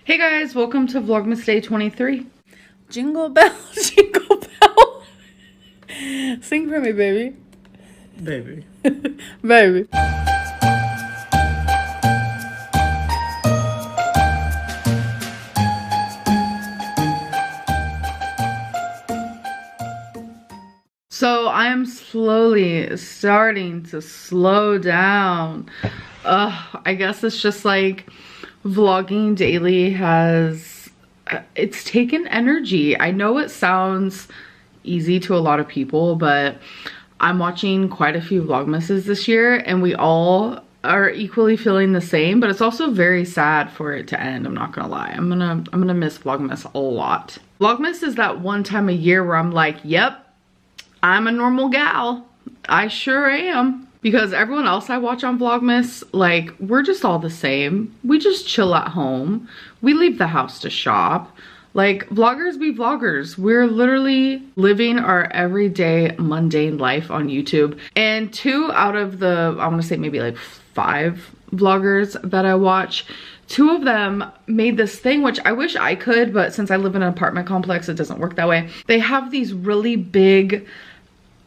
Hey guys, welcome to Vlogmas Day 23. Jingle bell, jingle bell. Sing for me, baby. Baby. Baby. So I am slowly starting to slow down. I guess it's just like vlogging daily has, it's taken energy. I know it sounds easy to a lot of people, but I'm watching quite a few vlogmases this year and we all are equally feeling the same, but it's also very sad for it to end. I'm not gonna lie. I'm gonna miss vlogmas a lot. Vlogmas is that one time a year where I'm like, yep, I'm a normal gal. I sure am. Because everyone else I watch on Vlogmas, like, we're just all the same. We just chill at home. We leave the house to shop. Like, vloggers be vloggers. We're literally living our everyday mundane life on YouTube. And 2 out of the, I want to say maybe like 5 vloggers that I watch, 2 of them made this thing, which I wish I could, but since I live in an apartment complex, it doesn't work that way. They have these really big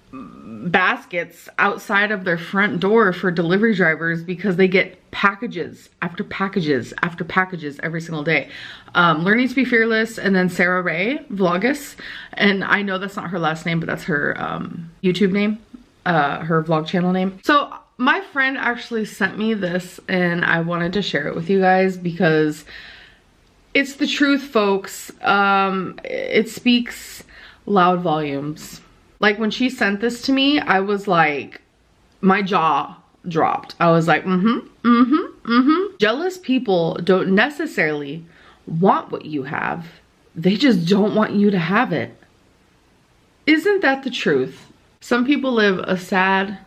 baskets outside of their front door for delivery drivers because they get packages after packages after packages every single day. Learning to be Fearless, and then Sarah Ray Vlogus, and I know that's not her last name, but that's her YouTube name, her vlog channel name. So my friend actually sent me this and I wanted to share it with you guys because it's the truth, folks. It speaks loud volumes. Like, when she sent this to me, I was like, my jaw dropped. I was like, Jealous people don't necessarily want what you have. They just don't want you to have it. Isn't that the truth? Some people live a sad,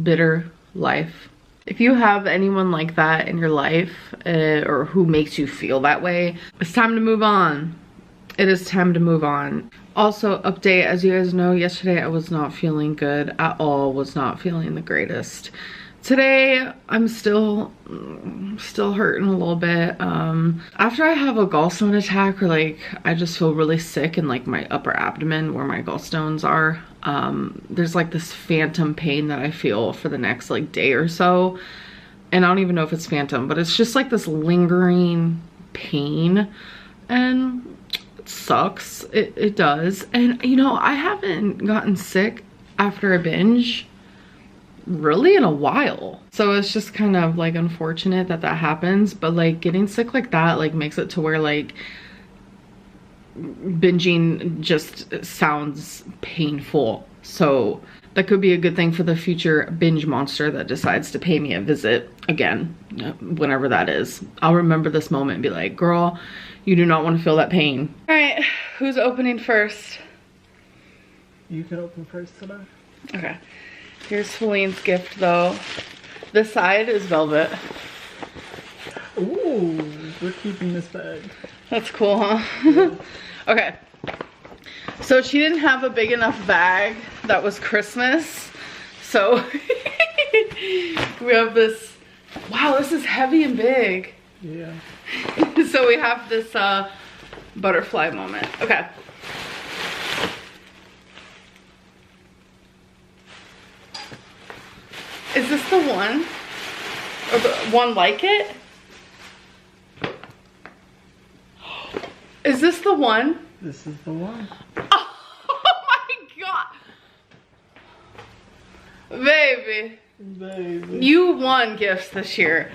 bitter life. If you have anyone like that in your life, or who makes you feel that way, it's time to move on. It is time to move on. Also, update, as you guys know, yesterday I was not feeling good at all, was not feeling the greatest. Today, I'm still hurting a little bit. After I have a gallstone attack, or like, I just feel really sick in like my upper abdomen where my gallstones are, there's like this phantom pain that I feel for the next like day or so. And I don't even know if it's phantom, but it's just like this lingering pain. And sucks. It does. And you know, I haven't gotten sick after a binge really in a while, so it's just kind of like unfortunate that that happens. But like, getting sick like that like makes it to where like binging just sounds painful. So that could be a good thing for the future binge monster that decides to pay me a visit again, whenever that is. I'll remember this moment and be like, girl, you do not want to feel that pain. All right, who's opening first? You can open first today. Okay. Here's Feline's gift though. This side is velvet. Ooh, we're keeping this bag. That's cool, huh? Yeah. Okay. So she didn't have a big enough bag that was Christmas. So we have this, wow, this is heavy and big. Yeah. So we have this butterfly moment. Okay. Is this the one? Or the one like it? Is this the one? This is the one. Oh my god. Baby. Baby. You won gifts this year.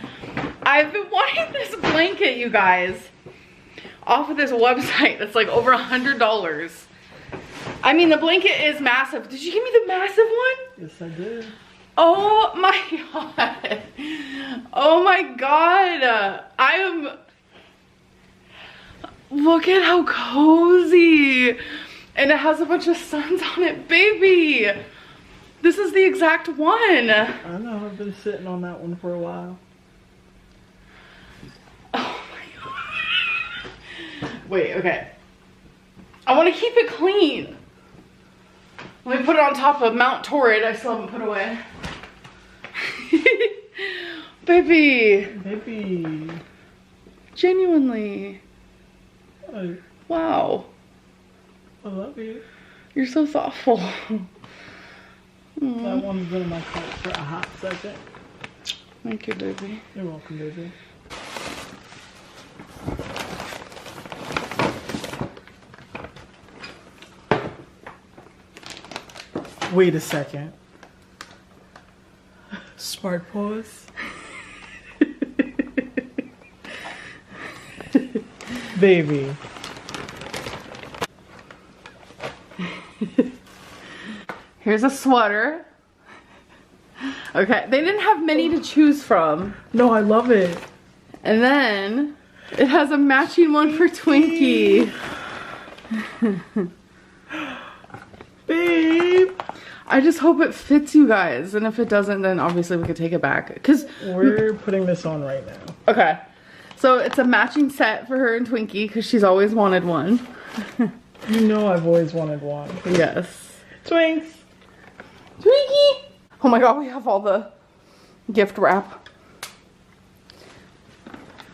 I've been wanting this blanket, you guys, off of this website that's like over $100. I mean, the blanket is massive. Did you give me the massive one? Yes, I did. Oh my god. Oh my god. I am... Look at how cozy. And it has a bunch of suns on it, baby. This is the exact one. I know, I've been sitting on that one for a while. Oh my god. Wait, okay. I want to keep it clean. Let me put it on top of Mount Torrid. I still haven't put away. Baby. Baby. Genuinely. Wow. I love you. You're so thoughtful. That one's been in my cart for a hot second. Thank you, baby. You're welcome, baby. Wait a second. Smart pause. Baby. Here's a sweater. Okay, they didn't have many to choose from. No, I love it. And then it has a matching one for Twinkie. Babe. I just hope it fits you guys. And if it doesn't, then obviously we could take it back. Cause we're putting this on right now. Okay. So it's a matching set for her and Twinkie because she's always wanted one. You know I've always wanted one. Yes. Twinks. Twinkie. Oh my god, we have all the gift wrap.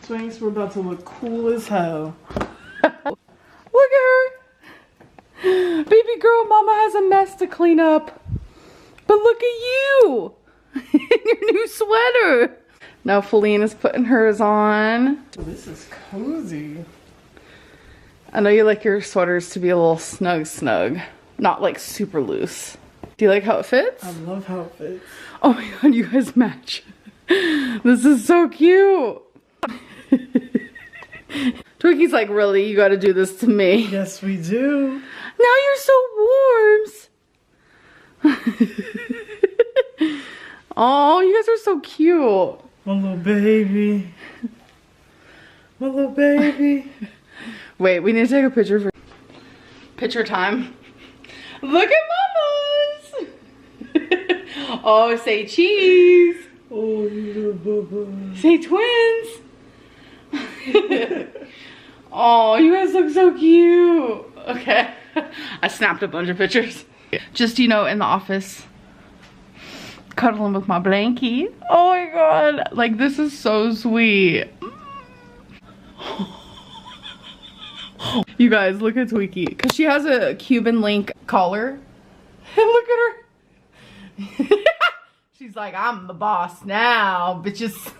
Twinks, we're about to look cool as hell. Look at her. Baby girl, mama has a mess to clean up. But look at you. In your new sweater. Now Feline is putting hers on. This is cozy. I know you like your sweaters to be a little snug. Not like super loose. Do you like how it fits? I love how it fits. Oh my god, you guys match. This is so cute. Twinkie's like, really? You gotta do this to me. Yes, we do. Now you're so warm. Oh, you guys are so cute. My little baby. My little baby. Wait, we need to take a picture for picture time. Look at Mama's. Oh, say cheese. Oh, you little bubba. Say twins. Oh, you guys look so cute. Okay. I snapped a bunch of pictures. Just, you know, in the office. Cuddling with my blankie. Oh my god. Like, this is so sweet. You guys, look at Twinkie. Because she has a Cuban link collar. And look at her. She's like, I'm the boss now, bitches.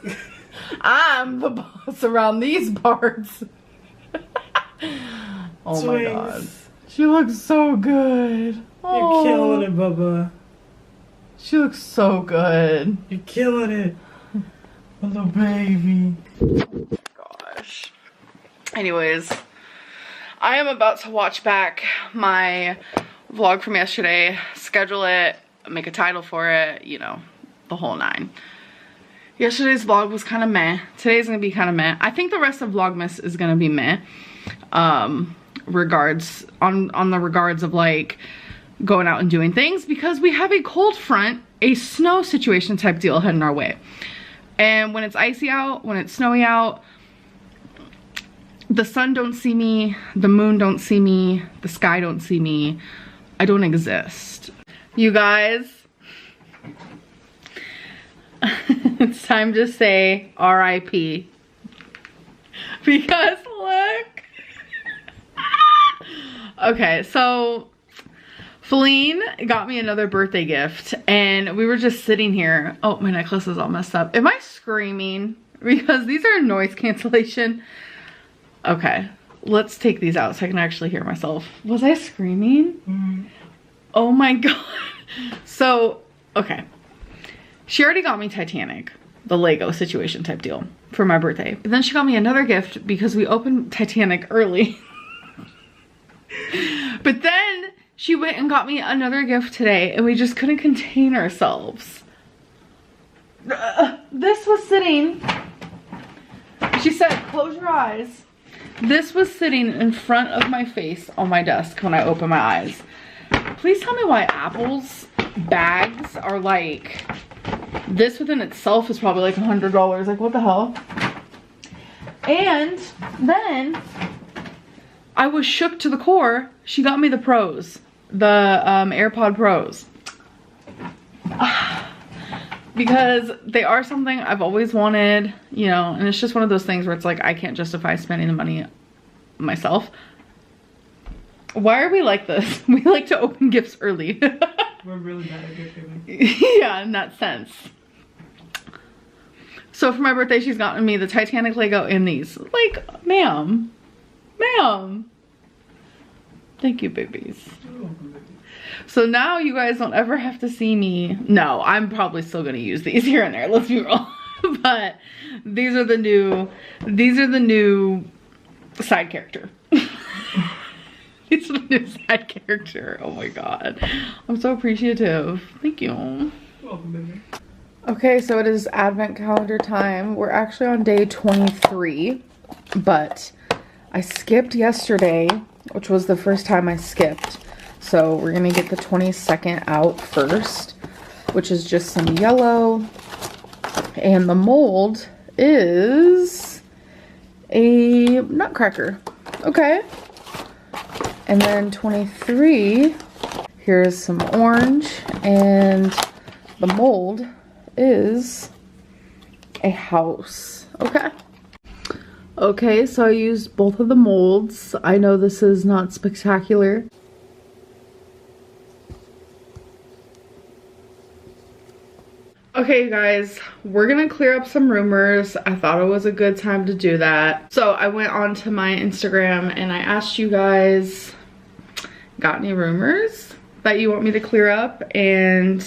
I'm the boss around these parts. Oh my god. She looks so good. You're killing it, Bubba. She looks so good. You're killing it. My little baby. Oh my gosh. Anyways, I am about to watch back my vlog from yesterday, schedule it, make a title for it, you know, the whole nine. Yesterday's vlog was kind of meh. Today's gonna be kind of meh. I think the rest of Vlogmas is gonna be meh. Regards on the regards of like going out and doing things, because we have a cold front, a snow situation type deal heading our way. And when it's icy out, when it's snowy out, the sun don't see me, the moon don't see me, the sky don't see me. I don't exist. You guys, it's time to say RIP. Because look. Okay, so Feline got me another birthday gift and we were just sitting here. Oh, my necklace is all messed up. Am I screaming? Because these are noise cancellation. Okay, let's take these out so I can actually hear myself. Was I screaming? Mm-hmm. Oh my god. So, okay. She already got me Titanic, the Lego situation type deal, for my birthday. But then she got me another gift because we opened Titanic early. But then she went and got me another gift today and we just couldn't contain ourselves. This was sitting, she said, close your eyes. This was sitting in front of my face on my desk when I opened my eyes. Please tell me why Apple's bags are like, this within itself is probably like $100. Like, what the hell? And then I was shook to the core. She got me the Pros, the AirPod Pros. Because they are something I've always wanted, you know, and it's just one of those things where it's like, I can't justify spending the money myself. Why are we like this? We like to open gifts early. We're really bad at gift giving. Yeah, in that sense. So for my birthday, she's gotten me the Titanic Lego and these. Like, ma'am. Ma'am. Thank you, babies. You're welcome, baby. So now you guys don't ever have to see me. No, I'm probably still gonna use these here and there. Let's be real. But these are the new side character. These are the new side character. Oh my god. I'm so appreciative. Thank you. You're welcome, baby. Okay, so it is advent calendar time. We're actually on day 23, but I skipped yesterday, which was the first time I skipped. So we're gonna get the 22nd out first, which is just some yellow. And the mold is a nutcracker. Okay. And then 23, here's some orange, and the mold is a house. Okay. Okay, so I used both of the molds. I know this is not spectacular. Okay, you guys, we're gonna clear up some rumors. I thought it was a good time to do that. So I went onto my Instagram and I asked you guys, got any rumors that you want me to clear up? And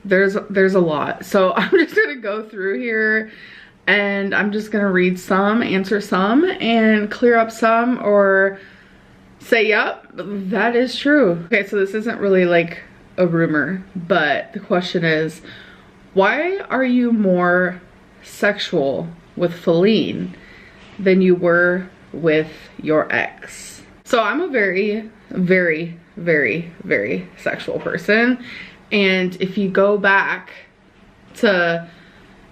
there's a lot. So I'm just gonna go through here and I'm just gonna read some, answer some, and clear up some, or say, yep, that is true. Okay, so this isn't really like a rumor, but the question is, why are you more sexual with Feline than you were with your ex? So I'm a very, very, very, very sexual person. And if you go back to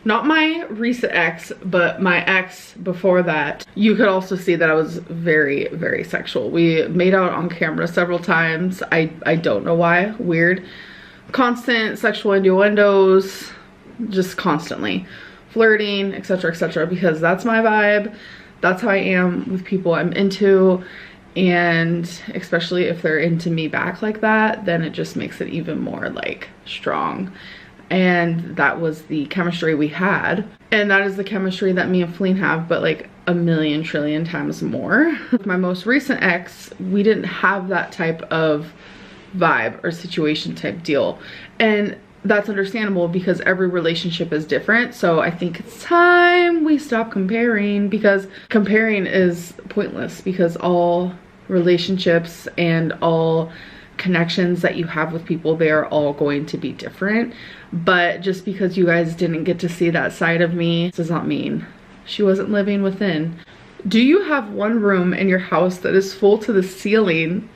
not my recent ex, but my ex before that, you could also see that I was very, very sexual. We made out on camera several times. I don't know why. Weird. Constant sexual innuendos, just constantly. Flirting, etc., because that's my vibe. That's how I am with people I'm into. And especially if they're into me back like that, then it just makes it even more like strong. And that was the chemistry we had, and that is the chemistry that me and Feline have, but like a million trillion times more. With my most recent ex, we didn't have that type of vibe or situation type deal, and that's understandable because every relationship is different. So I think it's time we stop comparing, because comparing is pointless, because all relationships and all connections that you have with people, they are all going to be different. But just because you guys didn't get to see that side of me does not mean she wasn't living within. Do you have one room in your house that is full to the ceiling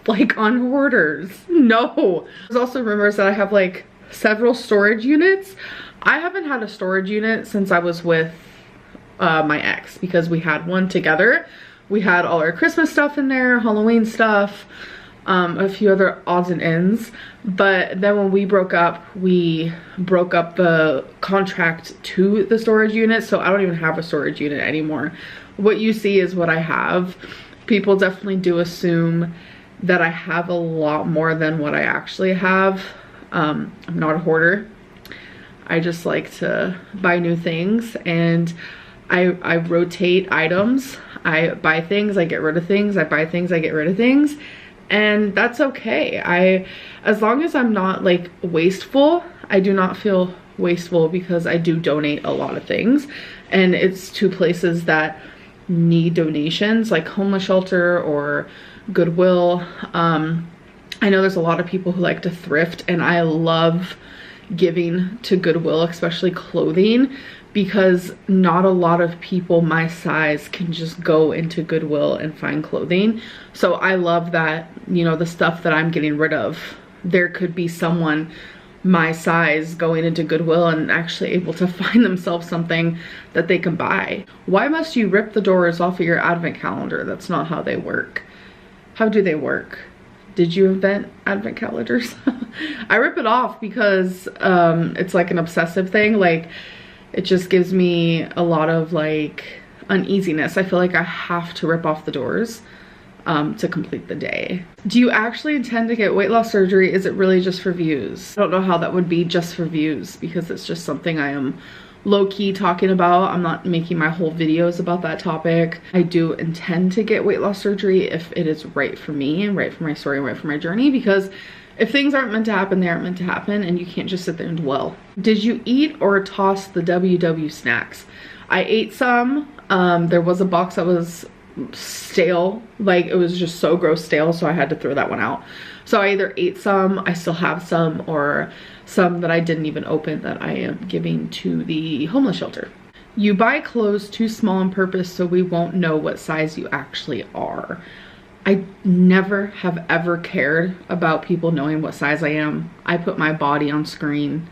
like on Hoarders? No. There's also rumors that I have like several storage units. I haven't had a storage unit since I was with my ex, because we had one together. We had all our Christmas stuff in there, Halloween stuff, a few other odds and ends. But then when we broke up the contract to the storage unit, so I don't even have a storage unit anymore. What you see is what I have. People definitely do assume that I have a lot more than what I actually have. I'm not a hoarder. I just like to buy new things, and I rotate items. I buy things, I get rid of things, I buy things, I get rid of things. And that's okay. As long as I'm not like wasteful, I do not feel wasteful, because I do donate a lot of things, and it's to places that need donations, like homeless shelter or Goodwill. I know there's a lot of people who like to thrift, and I love giving to Goodwill, especially clothing, because not a lot of people my size can just go into Goodwill and find clothing. So I love that, you know, the stuff that I'm getting rid of, there could be someone my size going into Goodwill and actually able to find themselves something that they can buy. Why must you rip the doors off of your advent calendar? That's not how they work. How do they work? Did you invent advent calendars? I rip it off because it's like an obsessive thing. Like, it just gives me a lot of like uneasiness. I feel like I have to rip off the doors. to complete the day. Do you actually intend to get weight loss surgery? Is it really just for views? I don't know how that would be just for views, because it's just something I am low-key talking about. I'm not making my whole videos about that topic. I do intend to get weight loss surgery if it is right for me and right for my story and right for my journey, because if things aren't meant to happen, they aren't meant to happen, and you can't just sit there and dwell. Did you eat or toss the WW snacks? I ate some. There was a box that was stale, like it was just so gross stale, so I had to throw that one out. So I either ate some, I still have some, or some that I didn't even open that I am giving to the homeless shelter. You buy clothes too small on purpose so we won't know what size you actually are. I never have ever cared about people knowing what size I am. I put my body on screen.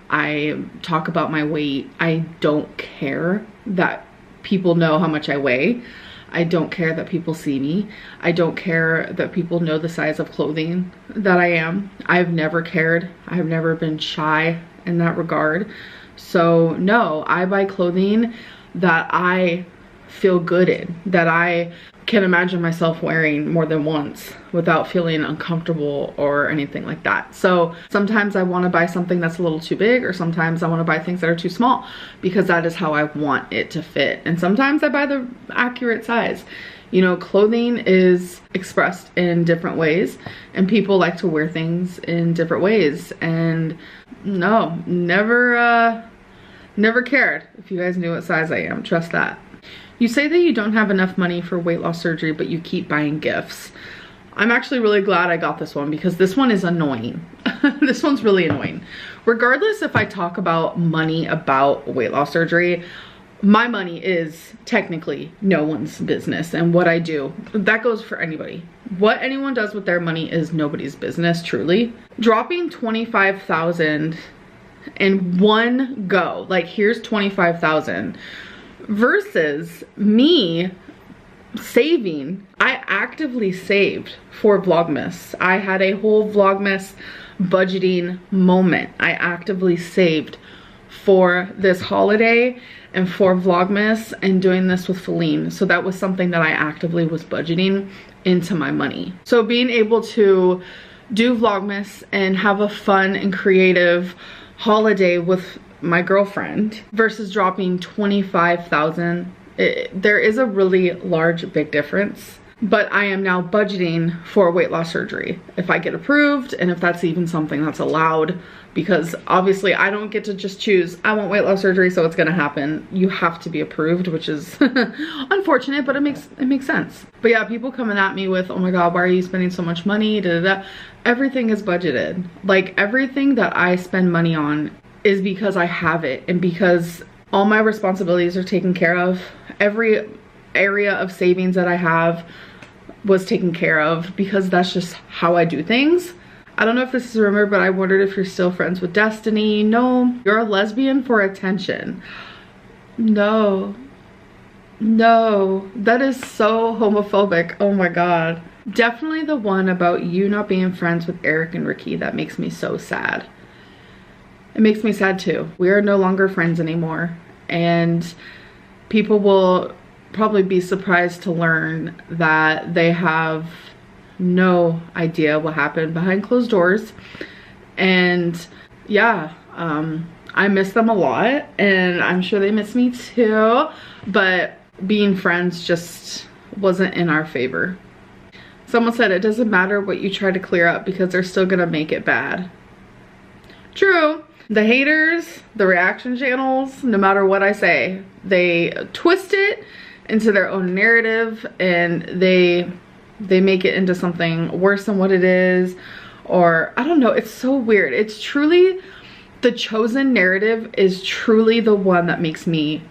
I talk about my weight. I don't care that people know how much I weigh. I don't care that people see me. I don't care that people know the size of clothing that I am. I've never cared. I've never been shy in that regard. So no, I buy clothing that I feel good in, that I can imagine myself wearing more than once without feeling uncomfortable or anything like that. So sometimes I want to buy something that's a little too big, or sometimes I want to buy things that are too small, because that is how I want it to fit. And sometimes I buy the accurate size. You know, clothing is expressed in different ways, and people like to wear things in different ways. And no, never cared if you guys knew what size I am. Trust that. You say that you don't have enough money for weight loss surgery, but you keep buying gifts. I'm actually really glad I got this one, because this one is annoying. This one's really annoying. Regardless if I talk about money about weight loss surgery, my money is technically no one's business, and what I do, that goes for anybody. What anyone does with their money is nobody's business, truly. Dropping $25,000 in one go, like here's $25,000, versus me saving. I actively saved for Vlogmas. I had a whole Vlogmas budgeting moment. I actively saved for this holiday and for Vlogmas, and doing this with Feline. So that was something that I actively was budgeting into my money. So being able to do Vlogmas and have a fun and creative holiday with my girlfriend versus dropping $25,000, there is a really large big difference. But I am now budgeting for weight loss surgery if I get approved, and if that's even something that's allowed, because obviously I don't get to just choose I want weight loss surgery so it's gonna happen. You have to be approved, which is unfortunate, but it makes sense. But yeah, people coming at me with, oh my god, why are you spending so much money, da da da. Everything is budgeted. Like everything that I spend money on is because I have it, and because all my responsibilities are taken care of. Every area of savings that I have was taken care of, because that's just how I do things. I don't know if this is a rumor, but I wondered if you're still friends with Destiny. No. You're a lesbian for attention. No, that is so homophobic. Oh my god. Definitely the one about you not being friends with Eric and Ricky that makes me so sad. It makes me sad too. We are no longer friends anymore, and people will probably be surprised to learn that they have no idea what happened behind closed doors. And yeah, I miss them a lot, and I'm sure they miss me too, but being friends just wasn't in our favor. Someone said it doesn't matter what you try to clear up because they're still gonna make it bad. True. The haters, the reaction channels, no matter what I say, they twist it into their own narrative, and they make it into something worse than what it is. Or I don't know, it's so weird. It's truly, the chosen narrative is truly the one that makes me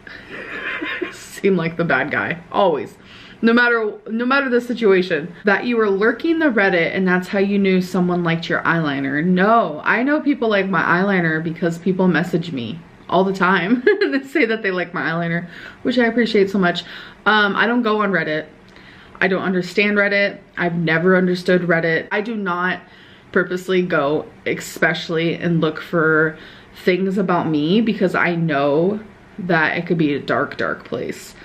seem like the bad guy, always. No matter the situation. That you were lurking the Reddit and that's how you knew someone liked your eyeliner. No, I know people like my eyeliner because people message me all the time. They say that they like my eyeliner, which I appreciate so much. I don't go on Reddit. I don't understand Reddit. I've never understood Reddit. I do not purposely go, especially, and look for things about me, because I know that it could be a dark, dark place.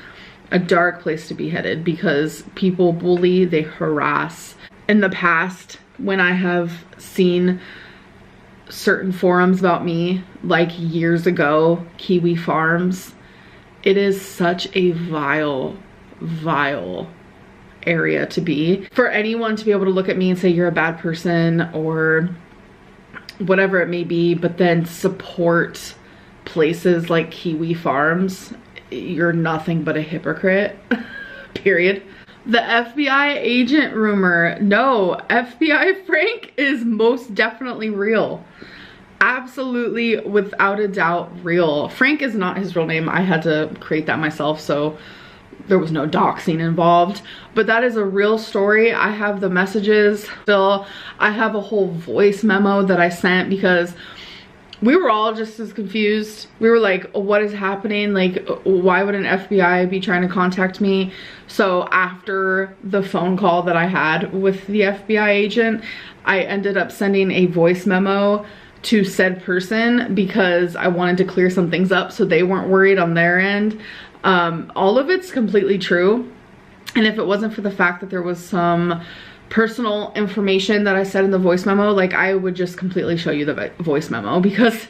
a dark place to be headed, because people bully, they harass. In the past, when I have seen certain forums about me, like years ago, Kiwi Farms, it is such a vile area to be. For anyone to be able to look at me and say you're a bad person or whatever it may be, but then support places like Kiwi Farms, you're nothing but a hypocrite. Period. The FBI agent rumor. No, FBI Frank is most definitely real. Absolutely, without a doubt, real. Frank is not his real name. I had to create that myself, so there was no doxing involved. But that is a real story. I have the messages still. I have a whole voice memo that I sent because we were all just as confused. We were like, what is happening? Like, why would an FBI be trying to contact me? So after the phone call that I had with the FBI agent, I ended up sending a voice memo to said person because I wanted to clear some things up so they weren't worried on their end. All of it's completely true. And if it wasn't for the fact that there was some personal information that I said in the voice memo, like, I would just completely show you the voice memo, because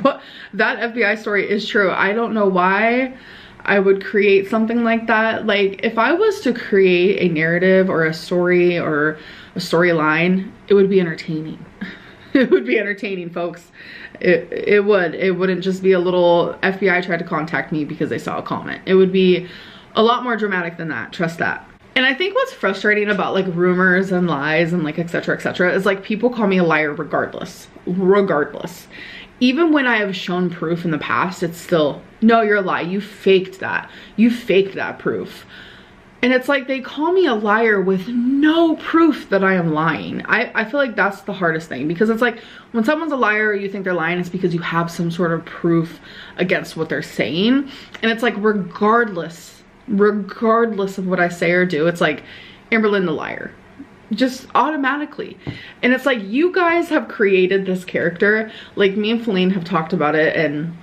what that FBI story is true. I don't know why I would create something like that. Like, if I was to create a narrative or a story or a storyline, it would be entertaining. It would be entertaining, folks. It wouldn't just be a little FBI tried to contact me because they saw a comment. It would be a lot more dramatic than that, trust that. And I think what's frustrating about like rumors and lies and like etc is like people call me a liar regardless. Even when I have shown proof in the past, it's still, no, you're a lie, you faked that proof. And it's like they call me a liar with no proof that I am lying. I feel like that's the hardest thing, because it's like when someone's a liar or you think they're lying, it's because you have some sort of proof against what they're saying. And it's like regardless of what I say or do, it's like Amberlynn the liar, just automatically. And it's like, you guys have created this character. Like, me and Feline have talked about it, and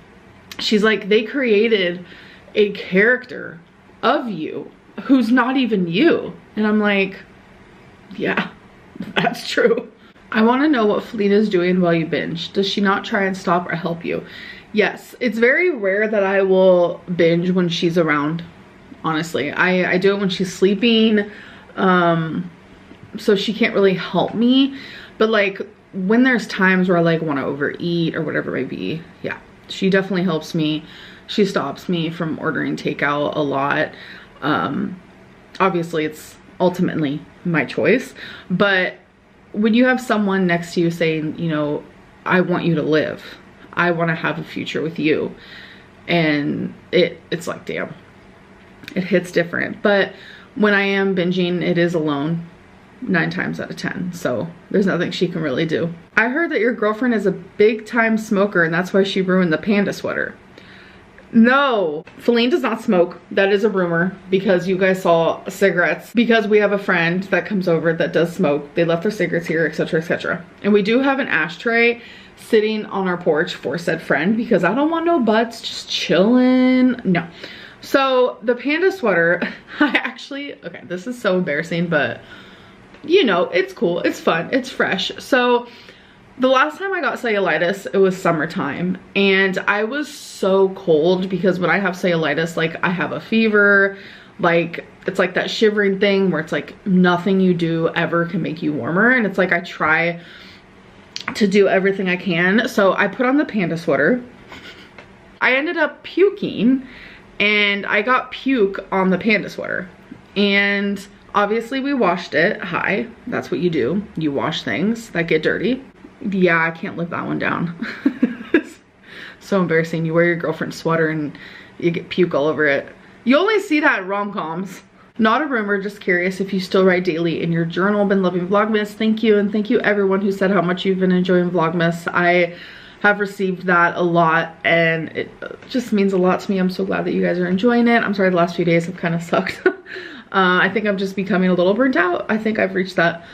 she's like, they created a character of you who's not even you. And I'm like, yeah, that's true. I want to know what Feline is doing while you binge. Does she not try and stop or help you? Yes, it's very rare that I will binge when she's around. Honestly, I do it when she's sleeping, so she can't really help me. But like when there's times where I like want to overeat or whatever it may be, yeah, she definitely helps me. She stops me from ordering takeout a lot. Obviously it's ultimately my choice, but when you have someone next to you saying, you know, I want you to live, I want to have a future with you, and it's like, damn, it hits different. But when I am binging, it is alone 9 times out of 10, so there's nothing she can really do. I heard that your girlfriend is a big time smoker and that's why she ruined the panda sweater. No, Feline does not smoke. That is a rumor, because you guys saw cigarettes, because we have a friend that comes over that does smoke. They left their cigarettes here, etc. And we do have an ashtray sitting on our porch for said friend, because I don't want no butts just chilling. No. So the panda sweater, I actually, okay, this is so embarrassing, but you know, it's cool, it's fun, it's fresh. So the last time I got cellulitis, it was summertime, and I was so cold, because when I have cellulitis, like, I have a fever, like, it's like that shivering thing where it's like nothing you do ever can make you warmer. And it's like I try to do everything I can. So I put on the panda sweater. I ended up puking, and I got puke on the panda sweater, and obviously we washed it. Hi, that's what you do, you wash things that get dirty. Yeah, I can't live that one down. So embarrassing. You wear your girlfriend's sweater and you get puke all over it. You only see that in rom-coms. Not a rumor, just curious if you still write daily in your journal. Been loving Vlogmas. Thank you, and thank you everyone who said how much you've been enjoying Vlogmas. I have received that a lot, and it just means a lot to me. I'm so glad that you guys are enjoying it. I'm sorry the last few days have kind of sucked. I think I'm just becoming a little burnt out. I think I've reached that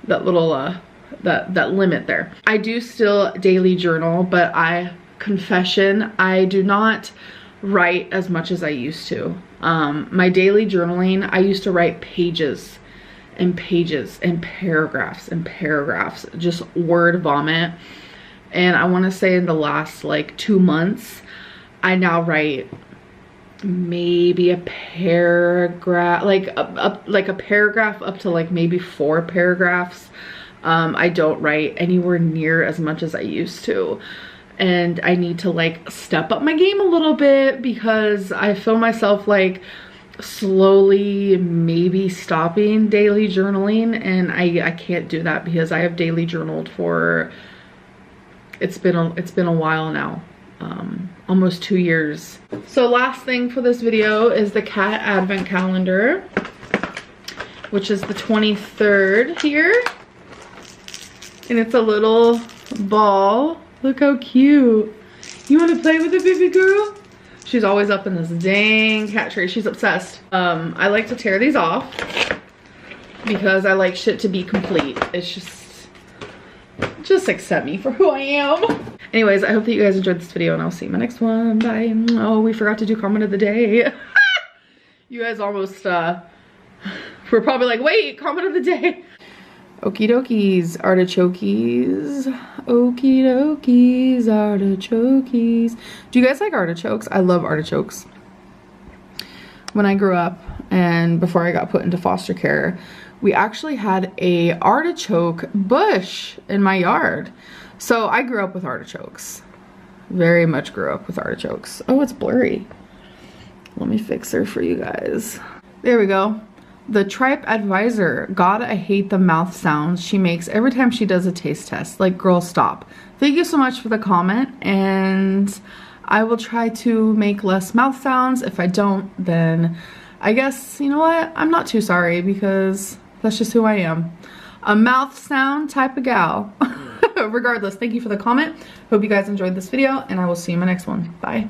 little that limit there. I do still daily journal, but confession, I do not write as much as I used to. My daily journaling, I used to write pages and pages and paragraphs, just word vomit. And I want to say in the last like 2 months, I now write maybe a paragraph, like a paragraph up to like maybe 4 paragraphs. I don't write anywhere near as much as I used to. And I need to like step up my game a little bit because I feel myself like slowly maybe stopping daily journaling, and I can't do that because I have daily journaled for it's been a while now, almost 2 years. So last thing for this video is the cat advent calendar, which is the 23rd here, and it's a little ball. Look how cute. You want to play with it, baby girl? She's always up in this dang cat tree. She's obsessed. I like to tear these off because I like shit to be complete. It's just accept me for who I am. Anyways, I hope that you guys enjoyed this video, and I'll see you in my next one. Bye. Oh, we forgot to do comment of the day. You guys almost were probably like, wait, comment of the day. Okie dokies, artichokes. Okie dokies, artichokes. Do you guys like artichokes? I love artichokes. When I grew up and before I got put into foster care, we actually had a artichoke bush in my yard. So I grew up with artichokes. Very much grew up with artichokes. Oh, it's blurry. Let me fix her for you guys. There we go. The Tripe Advisor. God, I hate the mouth sounds she makes every time she does a taste test. Like, girl, stop. Thank you so much for the comment, and I will try to make less mouth sounds. If I don't, then I guess, you know what? I'm not too sorry because that's just who I am. A mouth sound type of gal. Regardless, thank you for the comment. Hope you guys enjoyed this video, and I will see you in my next one. Bye.